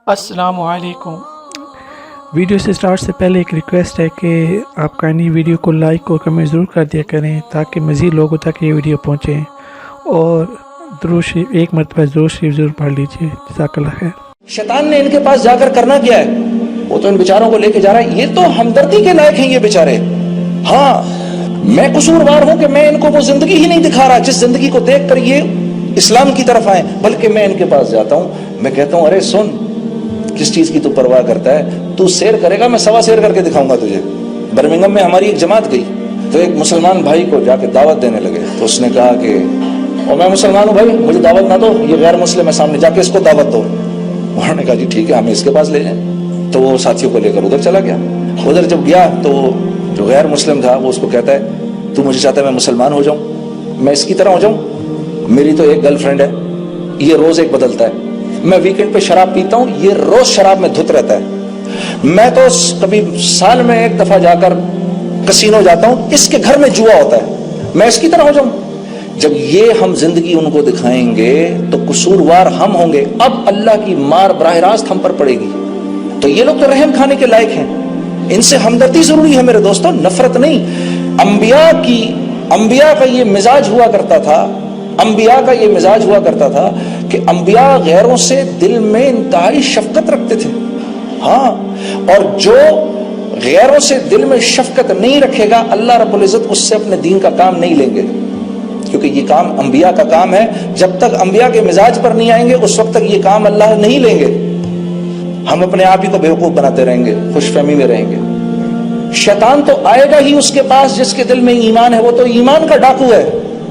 السلام علیکم۔ ویڈیو سے سٹارٹ سے پہلے ایک ریکویسٹ ہے کہ آپ کائنڈلی ویڈیو کو لائک اور کمنٹ ضرور کر دیا کریں تاکہ مزید لوگوں تک یہ ویڈیو پہنچے، اور درود شریف ایک مرتبہ درود شریف ضرور پڑھ لیجیے۔ جزاک اللہ خیر۔ شیطان نے ان کے پاس جا کر کرنا کیا ہے؟ وہ تو ان بیچاروں کو لے کے جا رہا ہے، یہ تو ہمدردی کے لائق ہیں یہ بیچارے۔ ہاں میں قصوروار ہوں کہ میں ان کو وہ زندگی ہی نہیں دکھا رہا جس زندگی کو دیکھ کر یہ اسلام کی طرف آئیں، بلکہ میں ان کے پاس جاتا ہوں، میں کہتا ہوں ارے سن، کس چیز کی تو پرواہ کرتا ہے؟ تو سیر کرے گا، میں سوا سیر کر کے دکھاؤں گا تجھے۔ برمنگم میں ہماری ایک جماعت گئی تو ایک مسلمان بھائی کو جا کے دعوت دینے لگے، تو اس نے کہا کہ اور میں مسلمان ہوں بھائی، مجھے دعوت نہ دو، یہ غیر مسلم ہے، سامنے جا کے اس کو دعوت دو۔ انہوں نے کہا جی ٹھیک ہے، ہمیں اس کے پاس لے جائیں۔ تو وہ ساتھیوں کو لے کر ادھر چلا گیا۔ ادھر جب گیا تو جو غیر مسلم تھا وہ اس کو کہتا ہے تو مجھے چاہتا ہے میں مسلمان ہو جاؤں، میں اس کی طرح ہو جاؤں؟ میری تو ایک گرل فرینڈ ہے، یہ روز ایک بدلتا ہے، میں ویکنڈ پہ شراب پیتا ہوں، یہ روز شراب میں دھت رہتا ہے، میں تو کبھی سال میں ایک دفعہ جا کر کسینو جاتا ہوں، اس کے گھر میں جوا ہوتا ہے، میں اس کی طرح ہو جاؤں؟ جب یہ ہم زندگی ان کو دکھائیں گے تو قصوروار ہم ہوں گے، اب اللہ کی مار براہ راست ہم پر پڑے گی۔ تو یہ لوگ تو رحم کھانے کے لائق ہیں، ان سے ہمدردی ضروری ہے میرے دوستوں، نفرت نہیں۔ انبیاء کا یہ مزاج ہوا کرتا تھا، انبیاء کا یہ مزاج ہوا کرتا تھا کہ انبیاء غیروں سے دل میں انتہائی شفقت رکھتے تھے۔ ہاں، اور جو غیروں سے دل میں شفقت نہیں رکھے گا، اللہ رب العزت اس سے اپنے دین کا کام نہیں لیں گے، کیونکہ یہ کام انبیاء کا کام ہے۔ جب تک انبیاء کے مزاج پر نہیں آئیں گے اس وقت تک یہ کام اللہ نہیں لیں گے، ہم اپنے آپ ہی کو بیوقوف بناتے رہیں گے، خوش فہمی میں رہیں گے۔ شیطان تو آئے گا ہی اس کے پاس جس کے دل میں ایمان ہے، وہ تو ایمان کا ڈاکو ہے،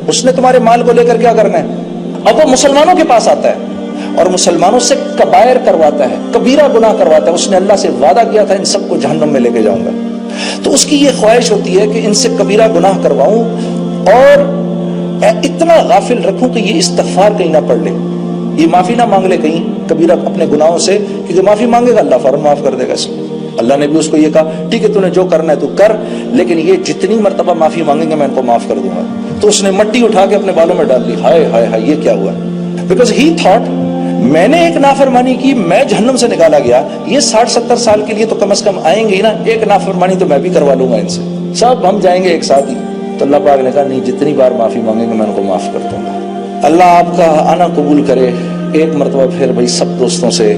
اس نے تمہارے مال کو لے کر کیا کرنا ہے؟ اب وہ مسلمانوں کے پاس آتا ہے اور مسلمانوں سے کبائر کرواتا ہے، کبیرہ گناہ کرواتا ہے۔ اس نے اللہ سے وعدہ کیا تھا ان سب کو جہنم میں لے کے جاؤں گا، تو اس کی یہ خواہش ہوتی ہے کہ ان سے کبیرہ گناہ کرواؤں اور اتنا غافل رکھوں کہ یہ استغفار کہیں نہ پڑھ لے، یہ معافی نہ مانگ لے کہیں کبیرہ اپنے گناہوں سے، کیونکہ معافی مانگے گا اللہ فوراً معاف کر دے گا اس کو۔ اللہ نے بھی اس کو یہ کہا ٹھیک ہے تو نے جو کرنا ہے تو کر، لیکن یہ جتنی مرتبہ معافی مانگیں گے میں ان کو معاف کر دوں گا۔ تو اس نے مٹی اٹھا کے اپنے بالوں میں ڈال لی، ہائے ہائے ہائے یہ کیا ہوا؟ بیکاز ہی تھاٹ میں نے ایک نافرمانی کی، میں جہنم سے نکالا گیا، یہ 60-70 سال کے لیے تو کم از کم آئیں گے ہی نا، ایک نافرمانی تو میں بھی کروا لوں گا ان سے، سب ہم جائیں گے ایک ساتھ ہی۔ تو اللہ پاک نے کہا نہیں، جتنی بار معافی مانگیں گے میں ان کو معاف کر دوں گا۔ اللہ آپ کا آنا قبول کرے۔ ایک مرتبہ پھر بھائی سب دوستوں سے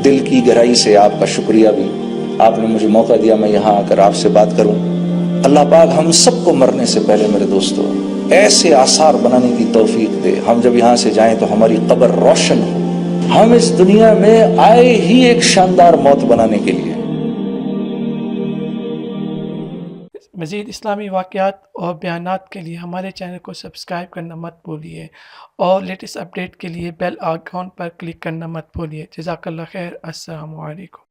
دل کی گہرائی سے آپ کا شکریہ بھی، آپ نے مجھے موقع دیا میں یہاں آ کر آپ سے بات کروں۔ اللہ پاک ہم سب کو مرنے سے پہلے میرے دوستوں ایسے آثار بنانے کی توفیق دے، ہم جب یہاں سے جائیں تو ہماری قبر روشن ہو، ہم اس دنیا میں آئے ہی ایک شاندار موت بنانے کے لیے۔ مزید اسلامی واقعات اور بیانات کے لیے ہمارے چینل کو سبسکرائب کرنا مت بھولیے، اور لیٹسٹ اپڈیٹ کے لیے بیل آئیکن پر کلک کرنا مت بھولیے۔ جزاک اللہ خیر۔ السلام علیکم۔